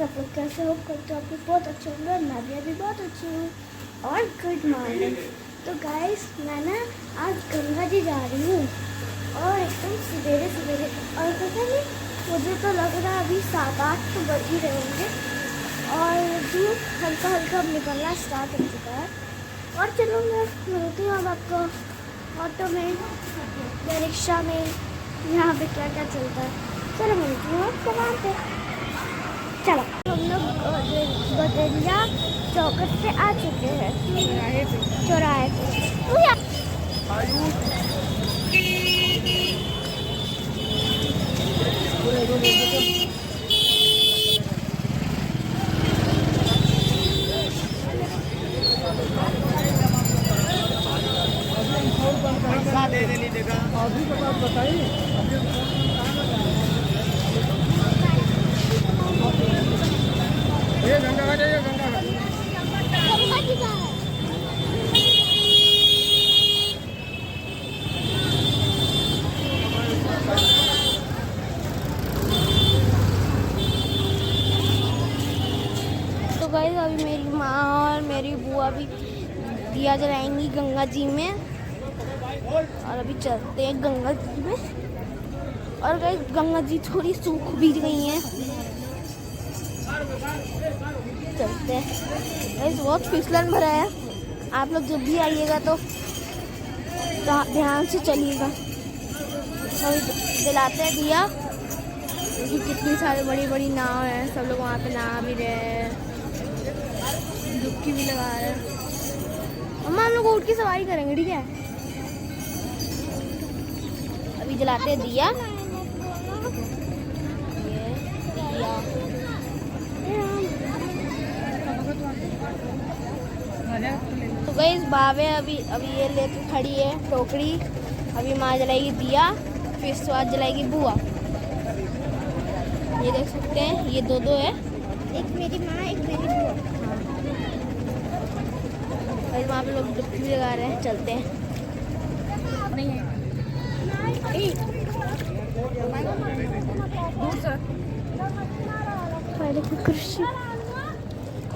Guys, आप लोग कैसे हो? करते हो आप लोग बहुत अच्छे होंगे। मैं भी अभी बहुत अच्छी हूँ। और गुड मॉर्निंग। तो गाइस, मैं ना आज गंगा जी जा रही हूँ और एकदम सवेरे सवेरे। और पता नहीं, मुझे तो लग रहा है अभी 7-8 तो बज ही रहे होंगे और धूप हल्का हल्का अब निकलना स्टार्ट हो चुका है। और चलो मैं मिलती हूँ अब आपको ऑटो में या रिक्शा में, यहाँ पे क्या क्या चलता है। चलो मिलती हूँ आपको वहाँ पे। चलो, हम लोग बदरिया चौकट पे आ चुके हैं, चौराहे पे। पैसा दे लीजिएगा। अभी तो आप बताइए। ये गंगा घाट है, ये गंगा घाट। तो गाइस, अभी मेरी माँ और मेरी बुआ भी दिया जलाएंगी गंगा जी में। और अभी चलते हैं गंगा जी में। और गाइस, गंगा जी थोड़ी सूख भी गई हैं। चलते हैं गाइस, बहुत फिसलन भरा है। आप लोग जब भी आइएगा तो ध्यान से चलिएगा। अभी जलाते हैं दिया। कितनी सारी बड़ी बड़ी नाव है, सब लोग वहाँ पे नहा भी रहे हैं, डुबकी भी लगा रहे हैं। अम्मा, हम लोग ऊँट की सवारी करेंगे, ठीक है? अभी जलाते हैं दिया। ये दिया। तो गाइस, बावे अभी ये लेके खड़ी है टोकरी। अभी माँ जलाएगी दिया, फिर उसके बाद जलाएगी बुआ। ये देख सकते हैं, ये दो है, एक मेरी माँ एक मेरी बुआ। और वहाँ पे लोग डुबकी भी लगा रहे हैं। चलते हैं।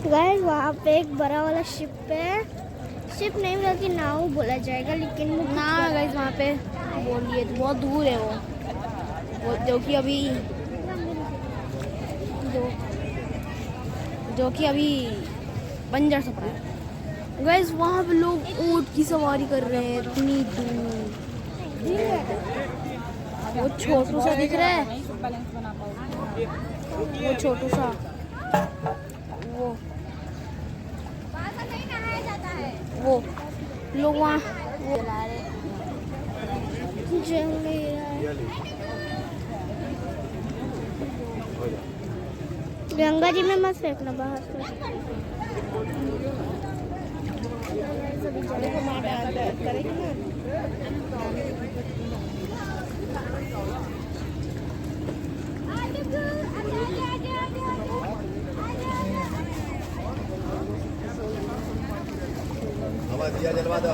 गाइस, वहाँ पे एक बड़ा वाला शिप है। शिप नहीं बल्कि नाव बोला जाएगा, लेकिन नाव गाइस वहाँ पे बोलिए तो बहुत दूर है वो जो कि अभी बंजर सा पड़ा है। गाइस, वहाँ पे लोग ऊँट की सवारी कर रहे हैं इतनी दूर। वो छोटू सा दिख रहा है, वो छोटू सा, वो लोग वहाँ वो चला रहे गंगा जी में मत फेंकना बाहर से। दिया जलवा दो।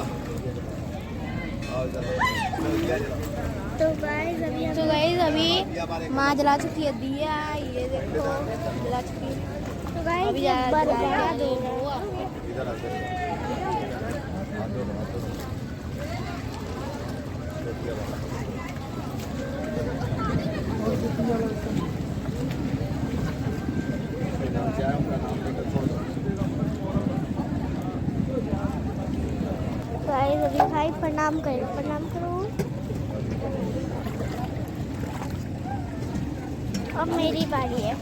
तो गाइस, अभी माँ जला चुकी है दिया। ये देखो, जला चुकी है। तो गाइस, अभी जला दो। गाइस, अभी भाई प्रणाम करो। अब मेरी बारी है।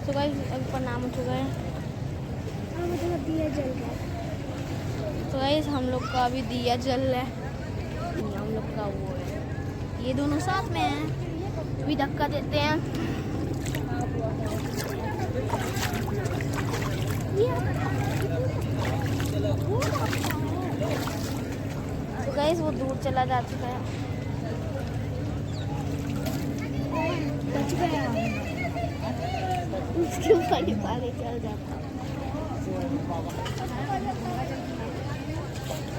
तो गाइस, अभी प्रणाम हो चुका है। मतलब दिया जल रहा है। तो गाइस, हम लोग का अभी दिया जल रहा है। हम लोग का वो है, ये दोनों साथ में हैं। अभी धक्का देते हैं। तो गाइस, वो दूर चला जा चुका है। बच गया, उसके ऊपर ही पानी चल जाता।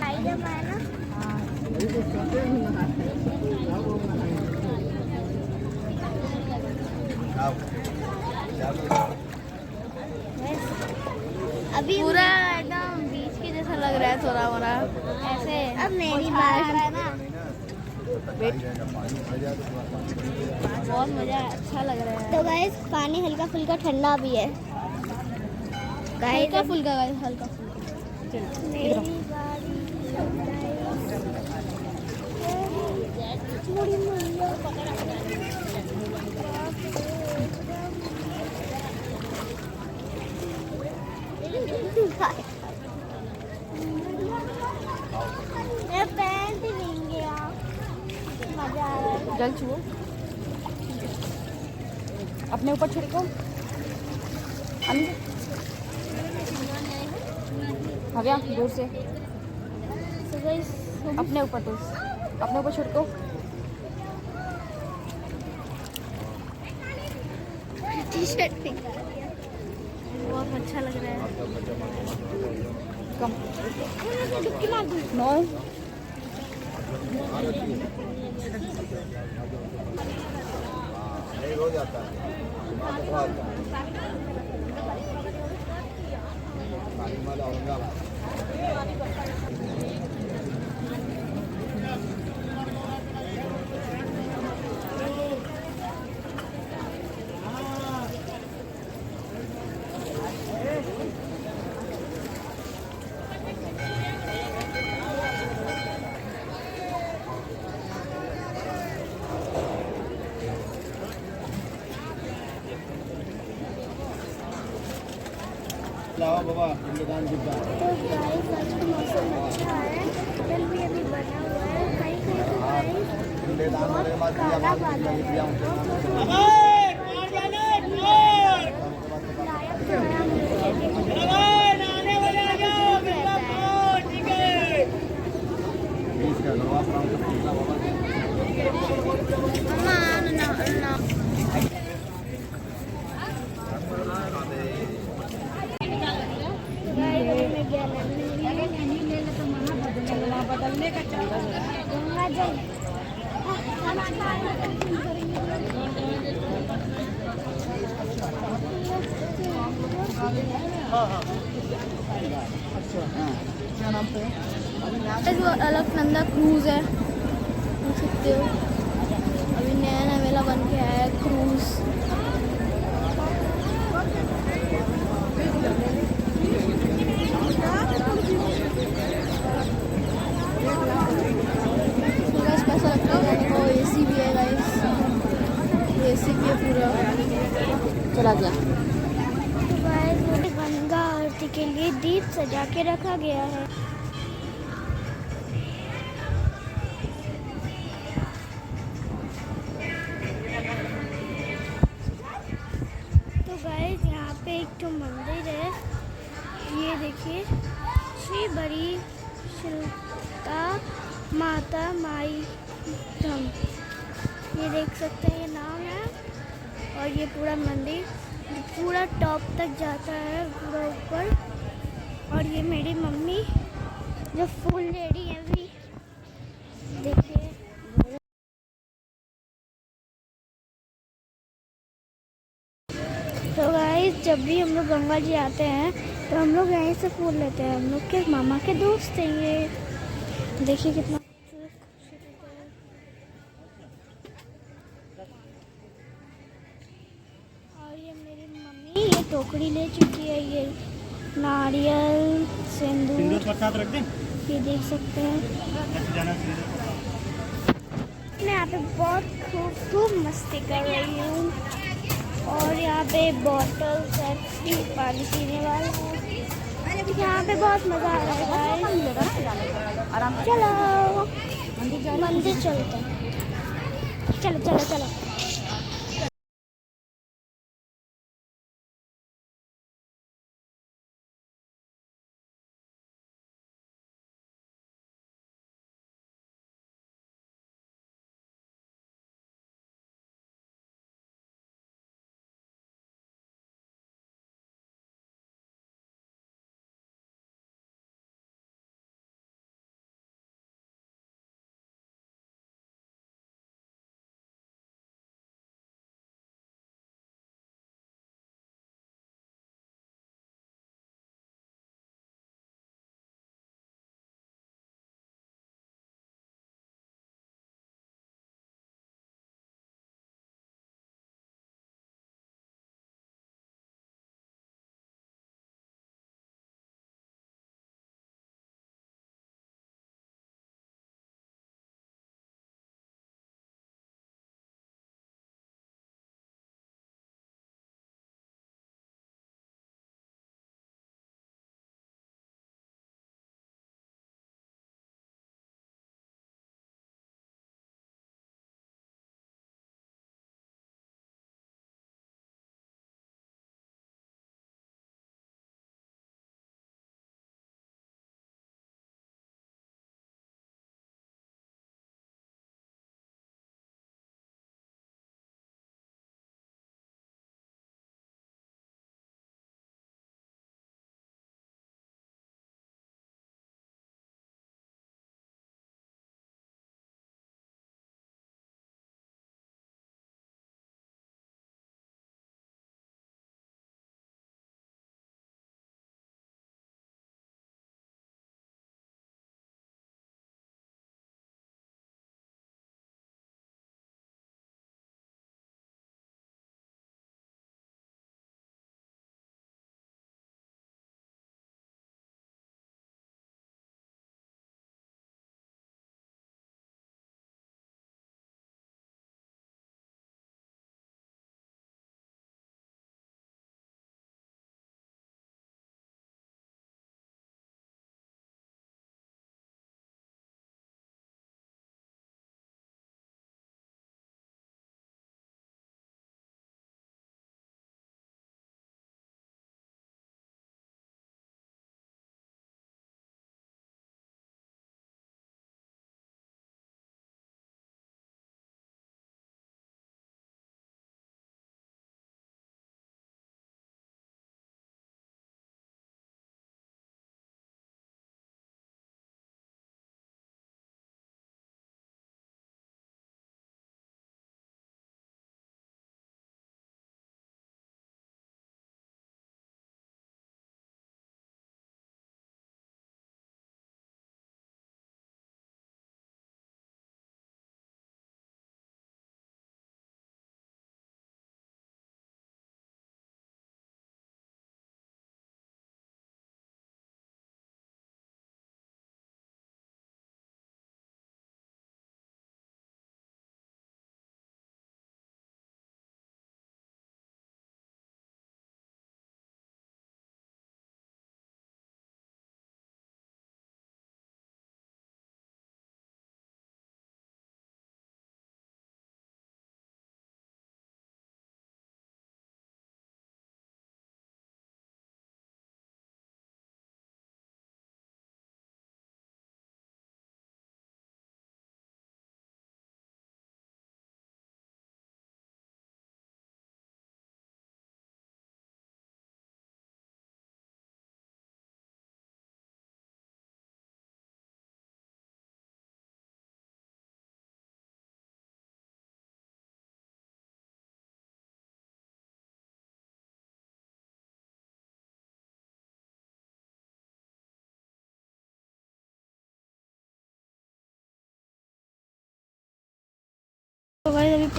आई जब आया ना अभी पूरा एकदम बीच के जैसा लग रहा है थोड़ा मोरा ऐसे। अब मेरी बात है ना। बहुत मजा अच्छा लग रहा है। तो गाइस पानी हल्का फुल्का ठंडा भी है। हल्का फुल्का गाइस, हल्का फुल्का। मेरी बारी थोड़ी मैं पैंट नहीं गया, मजा आ रहा है। जल छुओ, अपने ऊपर छिड़को। भव्या दूर से So guys, अपने ऊपर, दूर अपने ऊपर छिड़को। टी-शर्ट पे बहुत अच्छा लग रहा है। कम डुबकी मार दूँ। नो नहीं हो जाता है औरंगाबाद। लाओ बाबा पिंडदान की बात। तो गाइस आज का मौसम अच्छा है, बादल भी अभी बना हुआ है, कहीं कहीं तो गाइस पिंडदान होने के बाद काला बादल है। दिया लायक खाना बदलने का चलता है। गंगा जल क्या नाम पे अलकनंदा क्रूज है, देख सकते हो। अभी नया नया मेला बन के आया है क्रूज। गाइस कैसा लगता है जाने को? एसी भी है गाइस, एसी भी है पूरा। चला गया। तो गाइस गंगा आरती के लिए दीप सजा के रखा गया है। तो गाइस यहाँ पे एक तो मंदिर है, ये देखिए श्री बड़ी शिल्पा माता माई धाम, ये देख सकते हैं, ये नाम है। और ये पूरा मंदिर पूरा टॉप तक जाता है, पूरा ऊपर। और ये मेरी मम्मी जो फुल लेडी है अभी, देखिए। तो गाइस जब भी हम लोग गंगा जी आते हैं तो हम लोग यहीं से फूल लेते हैं। हम लोग के मामा के दोस्त हैं ये, देखिए कितना खूबसूरत है। और ये मेरी मम्मी ये टोकरी ले चुकी है, ये नारियल सिंदूर प्रसाद रख दें। ये देख सकते हैं। मैं यहाँ पे बहुत खूब मस्ती कर रही हूँ। और यहाँ पे बॉटल्स है, पानी पीने वाला है। यहाँ पे बहुत मज़ा आ रहा है। आराम चलो मंदिर चलते हैं, चलो चलो चलो।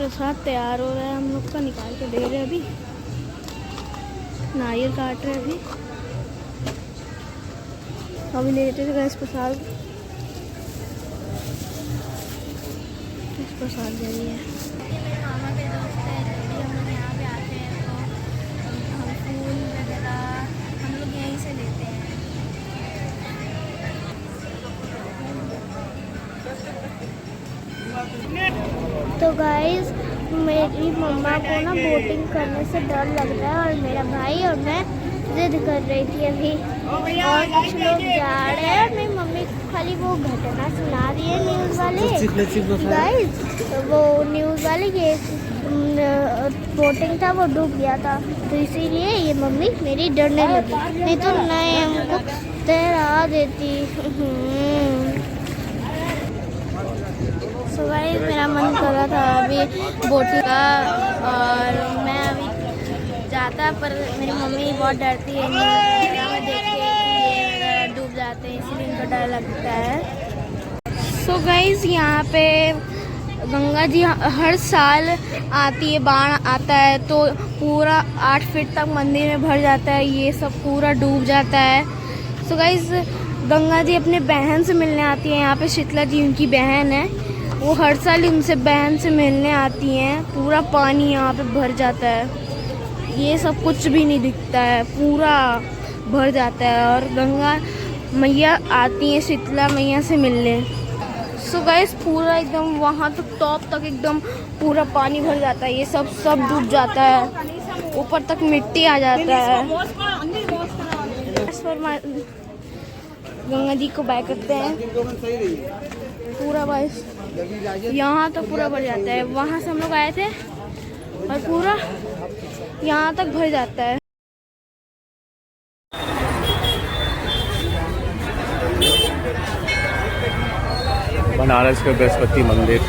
प्रसाद तैयार हो रहा है, हम लोग का निकाल के दे रहे हैं। अभी नारियल काट रहे हैं। अभी ले लेते थे गैस प्रसाद। प्रसाद दे रही है। मेरे मामा के दोस्त है, जब भी हम लोग यहाँ पे आते हैं तो हम फूल वगैरह हम लोग यहीं से लेते हैं। तो गाइस मेरी मम्मा को ना बोटिंग करने से डर लग रहा है, और मेरा भाई और मैं जिद कर रही थी अभी, और कुछ लोग जा रहे हैं। मेरी मम्मी खाली वो घटना सुना रही है न्यूज़ वाले गाइस, वो न्यूज़ वाले ये बोटिंग था वो डूब गया था, तो इसीलिए ये मम्मी मेरी डरने लगी, नहीं तो मैं हमको तैरा देती। तो गाइस मेरा मन कर रहा था अभी बोटिंग का, और मैं अभी जाता, पर मेरी मम्मी बहुत डरती है में देख के कि ये डूब जाते हैं, इसलिए उनको डर लगता है। सो गाइस यहाँ पे गंगा जी हर साल आती है, बाढ़ आता है तो पूरा 8 फीट तक मंदिर में भर जाता है, ये सब पूरा डूब जाता है। सो गाइस गंगा जी अपने बहन से मिलने आती है यहाँ पे, शीतला जी उनकी बहन है, वो हर साल उनसे बहन से मिलने आती हैं। पूरा पानी यहाँ पे भर जाता है, ये सब कुछ भी नहीं दिखता है, पूरा भर जाता है, और गंगा मैया आती हैं शीतला मैया से मिलने। सो गाइस पूरा एकदम वहाँ तक टॉप तक एकदम पूरा पानी भर जाता है, ये सब डूब जाता है, ऊपर तक मिट्टी आ जाता है। गंगा जी को बाय करते हैं पूरा, बाय यहाँ तक पूरा भर जाता है। वहाँ से हम लोग आए थे और पूरा यहाँ तक भर जाता है। बनारस का बृहस्पति मंदिर।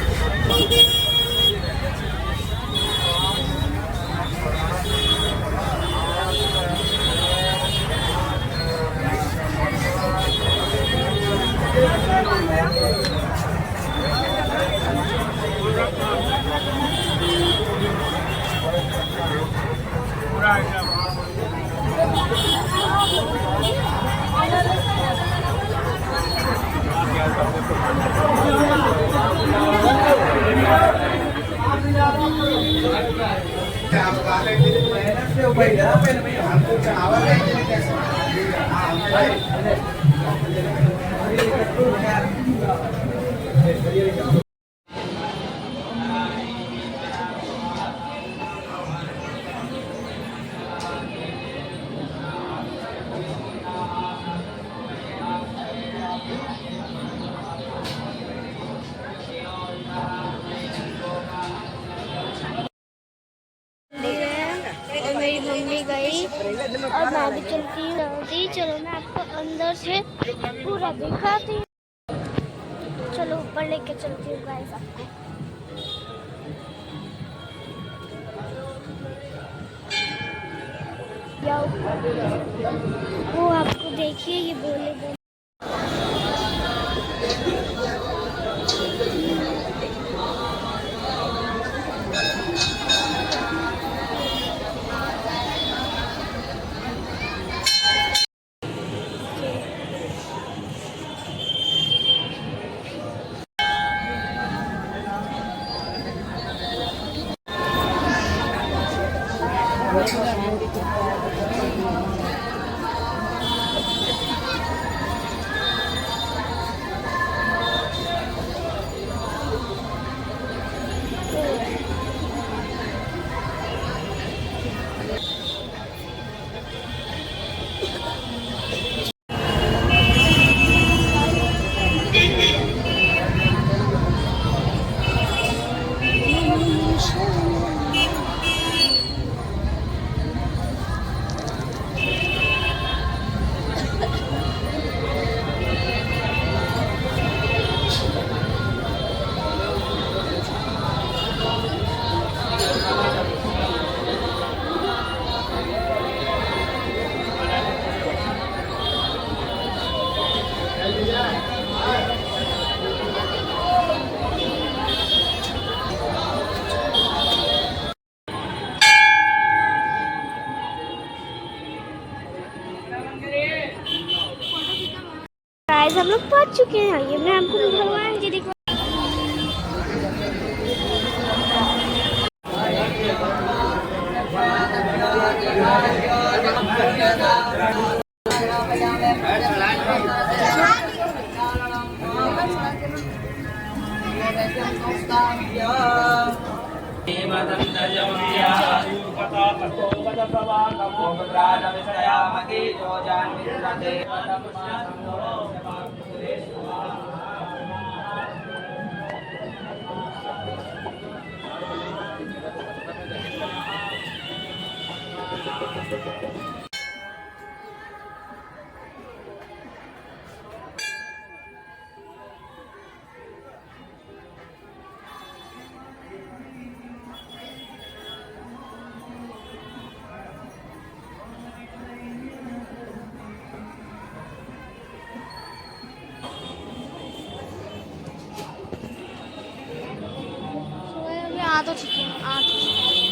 मेरी मम्मी गई और मैं भी चलती हूँ। चलो मैं आपको अंदर से पूरा दिखाती हूँ। चलो ऊपर लेके चलती हूँ गाइस आपको। वो आपको देखिए ये बोलेगा। हम लोग पहुंच चुके हैं। ये मैं आपको भगवान जी दिखा। आ तो चुके हैं, आ तो चुके हैं।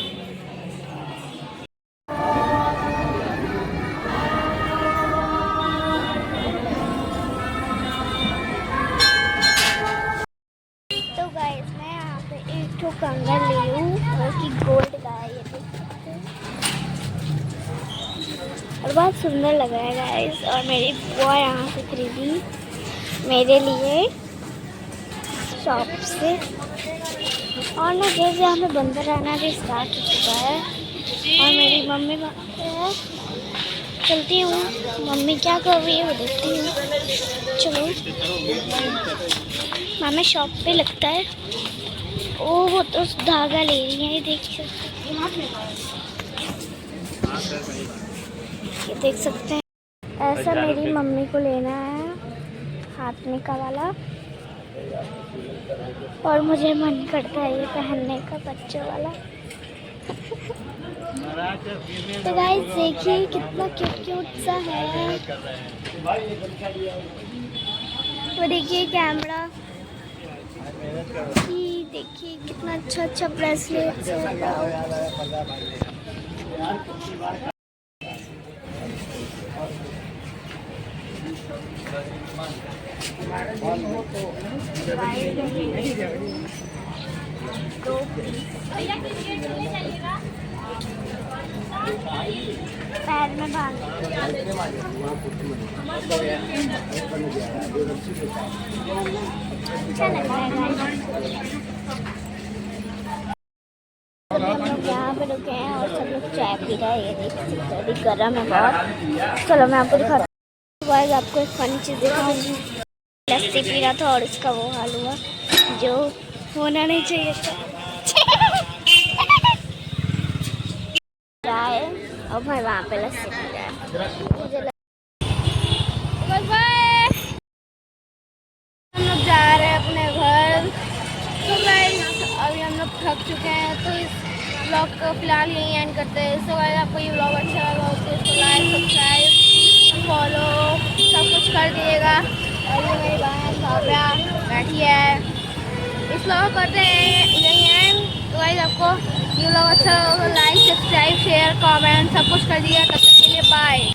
तो गाइस मैं यहाँ पे एक ठो कंगन ली हूँ और की गोल्ड का है, ये देख सकते हैं और बहुत सुंदर लग रहा है गाइस। और मेरी बुआ यहाँ से खरीदी मेरे लिए शॉप से। और ना जैसे यहाँ पे बंदर आना भी स्टार्ट हो चुका है और मेरी मम्मी है। चलती हूँ, मम्मी क्या कर रही है वो देखती हूँ। चलो मामा शॉप पे लगता है। ओ वो तो धागा ले रही है, ये देख सकते ये देख सकते हैं। ऐसा मेरी मम्मी को लेना है हाथ में का वाला और मुझे मन करता है ये पहनने का बच्चों वाला। तो गाइस देखिए कितना क्यूट क्यूट सा है। वो देखिए कैमरा की, देखिए कितना अच्छा अच्छा ब्रेसलेट है। पैर में बांध अच्छा लग रहा है। यहाँ पे रुके हैं और सब लोग चाय पी रहे हैं, ये देख सकते हैं। अभी गर्म है बहुत। चलो मैं आपको दिखाती हूँ। गाइस आपको एक फनी चीज़ दिखाऊंगी। लस्सी पी रहा था और इसका वो हाल हुआ जो होना नहीं चाहिए था। चाय और भाई वहाँ पे लस्सी पी रहा है। हम लोग जा रहे हैं अपने घर। तो गाइस अभी हम लोग थक चुके हैं तो इस ब्लॉग को फिलहाल यहीं एंड करते हैं। सो गाइस आपको ये ब्लॉग अच्छा लगा तो इसको लाइक सब्सक्राइब फॉलो सब कुछ कर दिएगा। और ये मेरी बहन भाभा बैठी है। इस ब्लॉग करते हैं यहीं एंड। तो गाइस आपको ये ब्लॉग अच्छा लगा तो लाइक सब्सक्राइब शेयर कमेंट सब कुछ कर दिएगा। तब तक के लिए बाय।